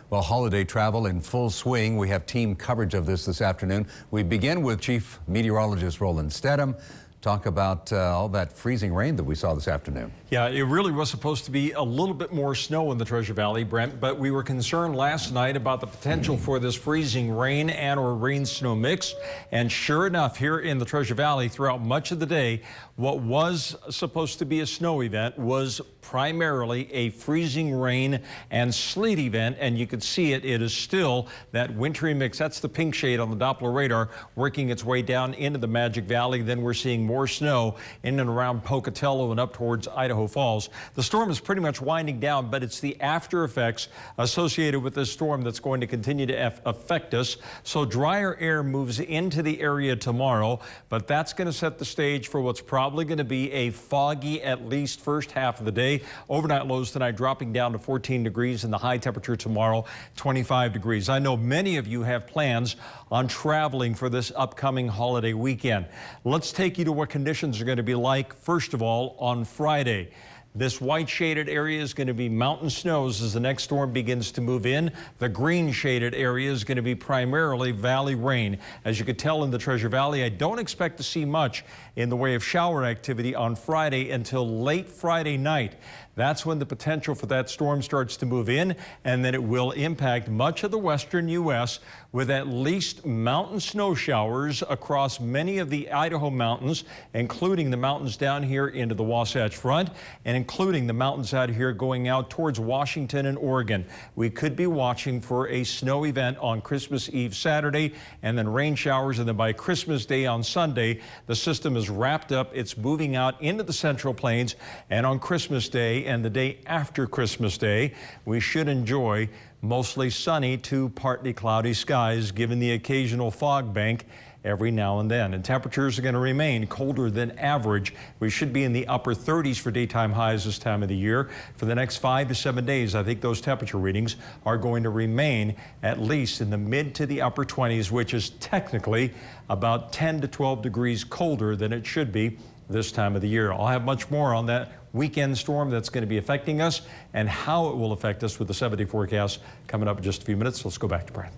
Well, holiday travel in full swing. We have team coverage of this afternoon. We begin with Chief Meteorologist Roland Stedham. Talk about all that freezing rain that we saw this afternoon. Yeah, it really was supposed to be a little bit more snow in the Treasure Valley, Brent, but we were concerned last night about the potential for this freezing rain and or rain-snow mix. And sure enough, here in the Treasure Valley throughout much of the day, what was supposed to be a snow event was primarily a freezing rain and sleet event. And you could see it is still that wintry mix. That's the pink shade on the Doppler radar working its way down into the Magic Valley. Then we're seeing more snow in and around Pocatello and up towards Idaho Falls. The storm is pretty much winding down, but it's the after effects associated with this storm that's going to continue to affect us. So drier air moves into the area tomorrow, but that's going to set the stage for what's probably going to be a foggy, at least first half of the day. Overnight lows tonight dropping down to 14 degrees and the high temperature tomorrow 25 degrees. I know many of you have plans on traveling for this upcoming holiday weekend. Let's take you to what conditions are going to be like, first of all, on Friday. This white shaded area is going to be mountain snows as the next storm begins to move in. The green shaded area is going to be primarily valley rain. As you could tell in the Treasure Valley, I don't expect to see much in the way of shower activity on Friday until late Friday night. That's when the potential for that storm starts to move in, and then it will impact much of the western U.S. with at least mountain snow showers across many of the Idaho mountains, including the mountains down here into the Wasatch Front, and including the mountains out here going out towards Washington and Oregon. We could be watching for a snow event on Christmas Eve Saturday, and then rain showers, and then by Christmas Day on Sunday, the system is wrapped up. It's moving out into the Central Plains, and on Christmas Day and the day after Christmas Day, we should enjoy mostly sunny to partly cloudy skies, given the occasional fog bank every now and then. And temperatures are going to remain colder than average. We should be in the upper 30s for daytime highs this time of the year. For the next 5 to 7 days, I think those temperature readings are going to remain at least in the mid to the upper 20s, which is technically about 10 to 12 degrees colder than it should be this time of the year. I'll have much more on that weekend storm that's going to be affecting us and how it will affect us with the 7-day forecast coming up in just a few minutes. Let's go back to Brent.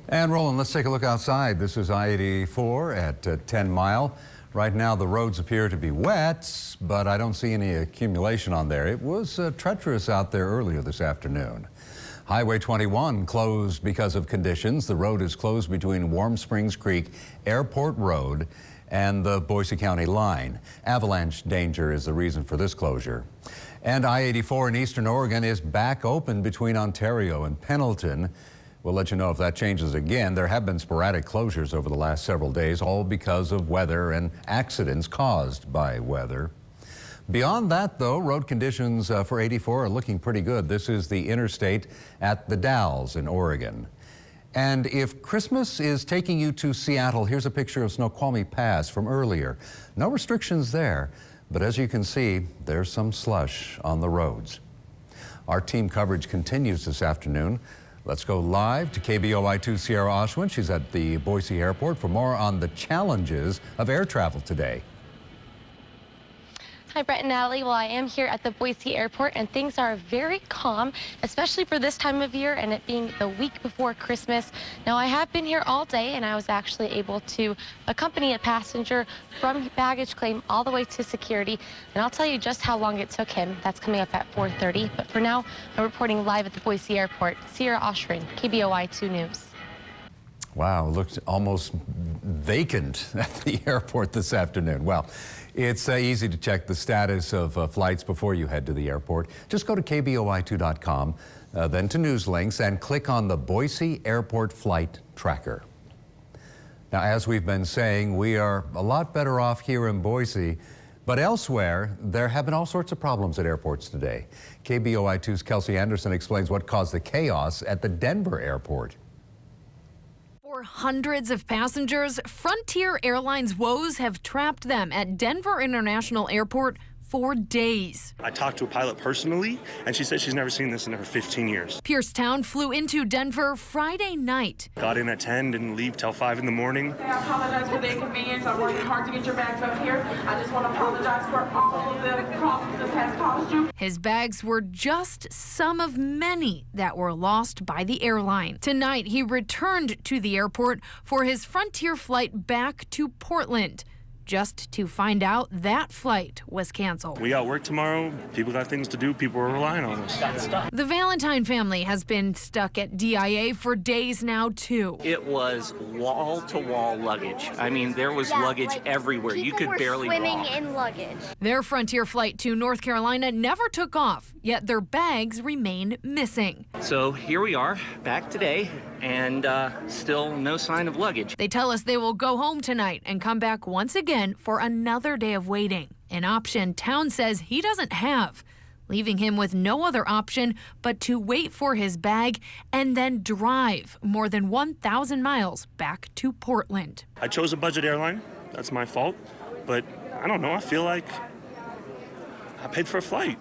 And Roland, let's take a look outside. This is I-84 at 10 Mile. Right now the roads appear to be wet, but I don't see any accumulation on there. It was treacherous out there earlier this afternoon. Highway 21 closed because of conditions. The road is closed between Warm Springs Creek, Airport Road, and the Boise County line. Avalanche danger is the reason for this closure. And I-84 in eastern Oregon is back open between Ontario and Pendleton. We'll let you know if that changes again. There have been sporadic closures over the last several days, all because of weather and accidents caused by weather. Beyond that, though, road conditions for 84 are looking pretty good. This is the interstate at the Dalles in Oregon. And if Christmas is taking you to Seattle, here's a picture of Snoqualmie Pass from earlier. No restrictions there, but as you can see, there's some slush on the roads. Our team coverage continues this afternoon. Let's go live to KBOI2 Sierra Oshwin. She's at the Boise Airport for more on the challenges of air travel today. Hi, Brett and Natalie. Well, I am here at the Boise Airport, and things are very calm, especially for this time of year and it being the week before Christmas. Now, I have been here all day, and I was actually able to accompany a passenger from baggage claim all the way to security, and I'll tell you just how long it took him. That's coming up at 4:30. But for now, I'm reporting live at the Boise Airport. Sierra Oshrin, KBOI2 News. Wow, it looks almost vacant at the airport this afternoon. Well, it's easy to check the status of flights before you head to the airport. Just go to KBOI2.com, then to news links, and click on the Boise Airport Flight Tracker. Now, as we've been saying, we are a lot better off here in Boise, but elsewhere, there have been all sorts of problems at airports today. KBOI2's Kelsey Anderson explains what caused the chaos at the Denver airport. For hundreds of passengers, Frontier Airlines woes have trapped them at Denver International Airport for days. I talked to a pilot personally, and she said she's never seen this in her 15 years. Piercetown flew into Denver Friday night. Got in at 10, didn't leave till 5 in the morning. I apologize for the inconvenience. I'm working hard to get your bags up here. I just want to apologize for all of the problems this has caused you. His bags were just some of many that were lost by the airline. Tonight, he returned to the airport for his Frontier flight back to Portland, just to find out that flight was canceled. We got work tomorrow. People got things to do. People are relying on us. The Valentine family has been stuck at DIA for days now, too. It was wall-to-wall luggage. I mean, there was luggage everywhere. You could barely walk. Swimming in luggage. Their Frontier flight to North Carolina never took off, yet their bags remain missing. So here we are, back today, and still no sign of luggage. They tell us they will go home tonight and come back once again for another day of waiting, an option Town says he doesn't have, leaving him with no other option but to wait for his bag and then drive more than 1,000 miles back to Portland. I chose a budget airline. That's my fault. But I don't know. I feel like I paid for a flight.